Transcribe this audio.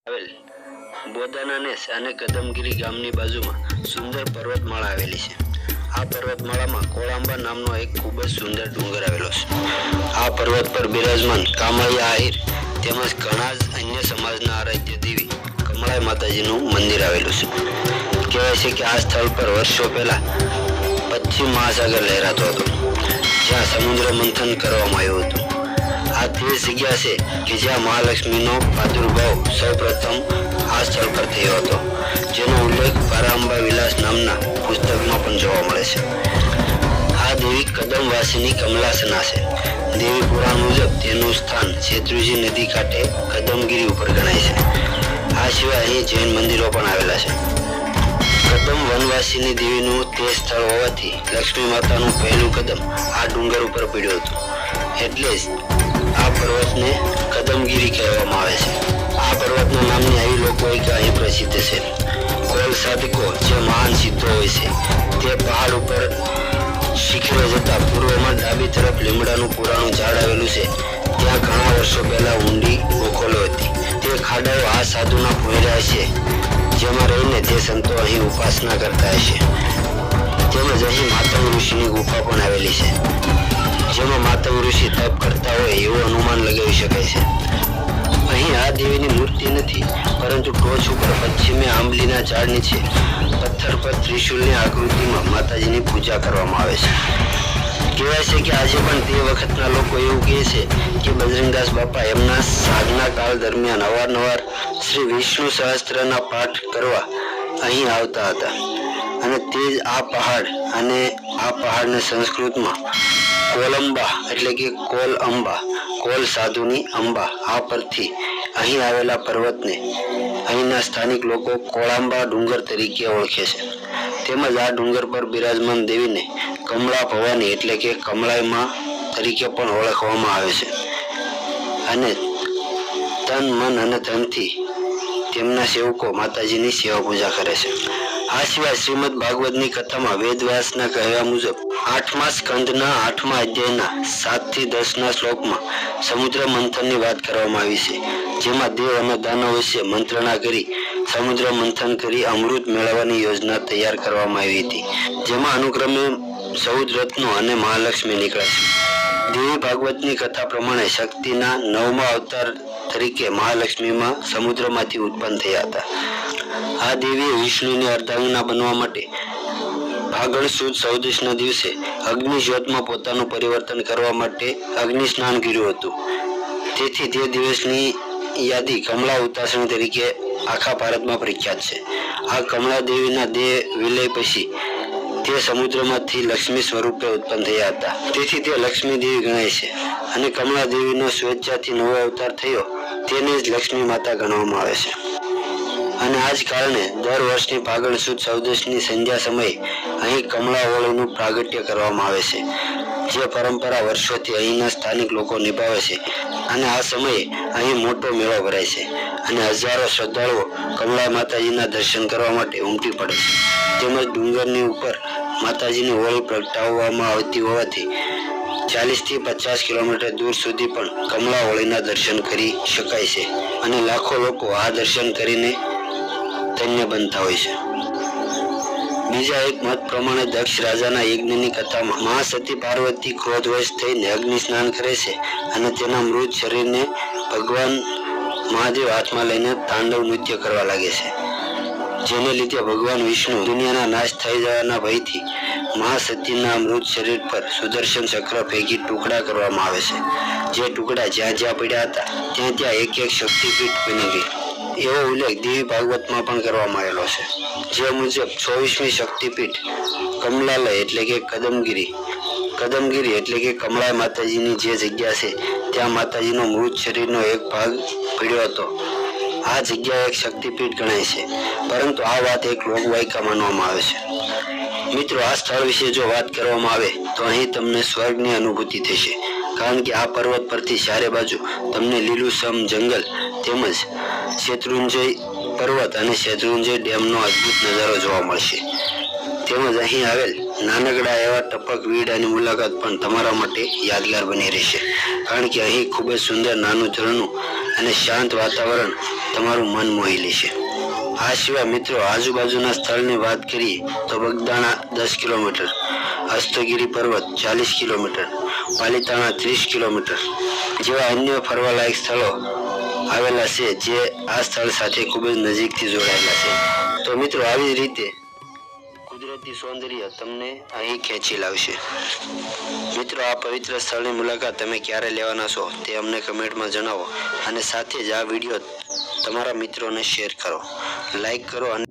આવેલ બોદાનાનેસ અને કદમગીરી ગામની બાજુમાં સુંદર પર્વતમાળા આવેલી છે। આ પર્વતમાળામાં કોળાંબા નામનો એક ખૂબ જ સુંદર ડુંગર આવેલો છે। આ પર્વત પર બિરાજમાન કામળિયા આહિર તેમજ ઘણા જ અન્ય સમાજના આરાધ્ય દેવી કમળાઈ માતાજીનું મંદિર આવેલું છે। કહેવાય છે કે આ સ્થળ પર વર્ષો પહેલા પશ્ચિમ મહાસાગર લહેરાતો હતો, જ્યાં સમુદ્ર મંથન કરવામાં આવ્યું હતું। આ તે જગ્યા છે કે જ્યાં મહાલક્ષ્મીનો પ્રાદુર્ભાવ સૌપ્રથમ આ સ્થળ પર થયો હતો, જેનો ઉલ્લેખ પારાંબા વિલાસ નામના પુસ્તકમાં પણ જોવા મળે છે। આ દેવી કદમવાસીની કમલાસના છે। દેવી પુરાણ મુજબ તેનું સ્થાન શેત્રુંજી નદી કાંઠે કદમગીરી ઉપર ગણાય છે। આ સિવાય અહીં જૈન મંદિરો પણ આવેલા છે। કદમ વનવાસીની દેવીનું તે સ્થળ હોવાથી લક્ષ્મી માતાનું પહેલું કદમ આ ડુંગર ઉપર પડ્યું હતું, એટલે જ આ પર્વતને કદમગીરી કહેવામાં આવે છે। આ પર્વતના નામની આવી લોકવાયકા અહીં પ્રસિદ્ધ છે। કોલ સાધકો જે મહાન સિદ્ધો હોય છે તે પહાડ ઉપર શિખરે જતા પૂર્વમાં ડાબી તરફ લીમડાનું પુરાણું ઝાડ આવેલું છે, ત્યાં ઘણા વર્ષો પહેલા ઊંડી ગોખલો હતી। તે ખાડાઓ આ સાધુના ભોયરા છે, જેમાં રહીને તે સંતો અહીં ઉપાસના કરતા હશે। તેમજ અહીં માતંગ ઋષિની ગુફા પણ આવેલી છે, જેમાં માતંગ ઋષિ તપ કરતા હોય એવું અનુમાન લગાવી શકાય છે। અહીં આ દેવીની મૂર્તિ નથી, પરંતુ ટોચ ઉપર પશ્ચિમે આંબલીના ઝાડ નીચે પથ્થર પર ત્રિશુલની આકૃતિમાં માતાજીની પૂજા કરવામાં આવે છે। કહેવાય છે કે આજે પણ તે વખતના લોકો એવું કહે છે કે બજરંગદાસ બાપા એમના સાધના કાળ દરમિયાન અવારનવાર શ્રી વિષ્ણુ સહસ્ત્રના પાઠ કરવા અહીં આવતા હતા, અને તે જ આ પહાડ અને આ પહાડને સંસ્કૃતમાં કોલંબા એટલે કે કોલ અંબા, કોલ સાધુની અંબા, આ પરથી અહીં આવેલા પર્વતને અહીંના સ્થાનિક લોકો કોળાંબા ડુંગર તરીકે ઓળખે છે। તેમજ આ ડુંગર પર બિરાજમાન દેવીને કમળા ભવાની એટલે કે કમળાઈમાં તરીકે પણ ઓળખવામાં આવે છે, અને તન મન અને ધનથી તેમના સેવકો માતાજીની સેવા પૂજા કરે છે। આ સિવાય શ્રીમદ ભાગવતની કથામાં વેદવ્યાસના કહેવા મુજબ 8મા સ્કંદના 8મા અધ્યાયના 7 થી 10ના શ્લોકમાં સમુદ્ર મંથનની વાત કરવામાં આવી છે, જેમાં દેવ અને દાનવ વચ્ચે મંત્રણા કરી સમુદ્ર મંથન કરી અમૃત મેળવવાની યોજના તૈયાર કરવામાં આવી હતી, જેમાં અનુક્રમે 14 રત્નો અને મહાલક્ષ્મી નીકળે છે। દેવી ભાગવતની કથા પ્રમાણે શક્તિના 9મા અવતાર તરીકે મહાલક્ષ્મીમાં સમુદ્રમાંથી ઉત્પન્ન થયા હતા। આ દેવીએ વિષ્ણુની અર્ધાંગના બનવા માટે ફાગણ સુદ 14ના દિવસે અગ્નિ જ્યોતમાં પોતાનું પરિવર્તન કરવા માટે અગ્નિ સ્નાન કર્યું હતું, તેથી તે દિવસની યાદી કમળા ઉતાસણી તરીકે આખા ભારતમાં પ્રખ્યાત છે। આ કમળા દેવીના દેહ વિલય પછી તે સમુદ્રમાંથી લક્ષ્મી સ્વરૂપે ઉત્પન્ન થયા હતા, તેથી તે લક્ષ્મી દેવી ગણાય છે, અને કમળા દેવીનો સ્વેચ્છાથી નવો અવતાર થયો તેને જ લક્ષ્મી માતા ગણવામાં આવે છે। અને આ જ કારણે દર વર્ષની ફાગણ સુદ 14ની સંધ્યા સમયે અહીં કમળા હોળીનું પ્રાગટ્ય કરવામાં આવે છે, જે પરંપરા વર્ષોથી અહીંના સ્થાનિક લોકો નિભાવે છે। અને આ સમયે અહીં મોટો મેળો ભરાય છે, અને હજારો શ્રદ્ધાળુઓ કમળા માતાજીના દર્શન કરવા માટે ઉમટી પડે છે। તેમજ ડુંગરની ઉપર માતાજીની હોળી પ્રગટાવવામાં આવતી હોવાથી 40 થી 50 કિલોમીટર દૂર સુધી પણ કમળા હોળીના દર્શન કરી શકાય છે, અને લાખો લોકો આ દર્શન કરીને ધન્ય બનતા હોય છે। બીજા એક મત પ્રમાણે દક્ષ રાજાના યજ્ઞની કથામાં મહાસતી પાર્વતી ક્રોધવશ થઈને અગ્નિ સ્નાન કરે છે, અને તેના મૃત શરીરને ભગવાન મહાદેવ હાથમાં લઈને તાંડવ નૃત્ય કરવા લાગે છે, જેને લીધે ભગવાન વિષ્ણુ દુનિયાના નાશ થઈ જવાના ભયથી મહાસતીના મૃત શરીર પર સુદર્શન ચક્ર ભેગી ટુકડા કરવામાં આવે છે, જે ટુકડા જ્યાં જ્યાં પડ્યા હતા ત્યાં ત્યાં એક એક શક્તિપીઠ બની ગઈ, એવો ઉલ્લેખ દેવી ભાગવતમાં પણ કરવામાં આવેલો છે, જે મુજબ 24મી શક્તિપીઠ કમલાલય એટલે કે કદમગીરી એટલે કે કમળા માતાજીની જે જગ્યા છે ત્યાં માતાજીનો મૃત શરીરનો એક ભાગ પડ્યો હતો। આ જગ્યા એક શક્તિપીઠ ગણાય છે, પરંતુ આ વાત એક લોકવાયકા માનવામાં આવે છે। મિત્રો, આ સ્થળ વિશે જો વાત કરવામાં આવે તો અહીં તમને સ્વર્ગની અનુભૂતિ થશે, કારણ કે આ પર્વત પરથી ચારે બાજુ તમને લીલુંછમ જંગલ તેમજ શેત્રુંજય પર્વત અને શેત્રુંજય ડેમનો અદ્ભુત નજારો જોવા મળશે। તેમજ અહીં આવેલ નાનકડા એવા ટપક વીડાની મુલાકાત પણ તમારા માટે યાદગાર બની રહેશે, કારણ કે અહીં ખૂબ જ સુંદર નાનું ઝરણું અને શાંત વાતાવરણ તમારું મન મોહી લેશે। આ સિવાય મિત્રો આજુબાજુના સ્થળની વાત કરીએ તો બગદાણા 10 કિલોમીટર, હસ્તગીરી પર્વત 40 કિલોમીટર, પાલીતાણા 30 કિલોમીટર જેવા અન્ય ફરવાલાયક સ્થળો આવેલા છે, જે આ સ્થળ સાથે ખૂબ જ નજીકથી જોડાયેલા છે। તો મિત્રો આવી જ રીતે કુદરતી સૌંદર્ય તમને અહીં ખેંચી લાવશે। મિત્રો આ પવિત્ર સ્થળની મુલાકાત તમે ક્યારે લેવાના છો તે અમને કમેન્ટમાં જણાવો અને સાથે જ આ વિડીયો તમારા મિત્રોને શેર કરો, લાઈક કરો અને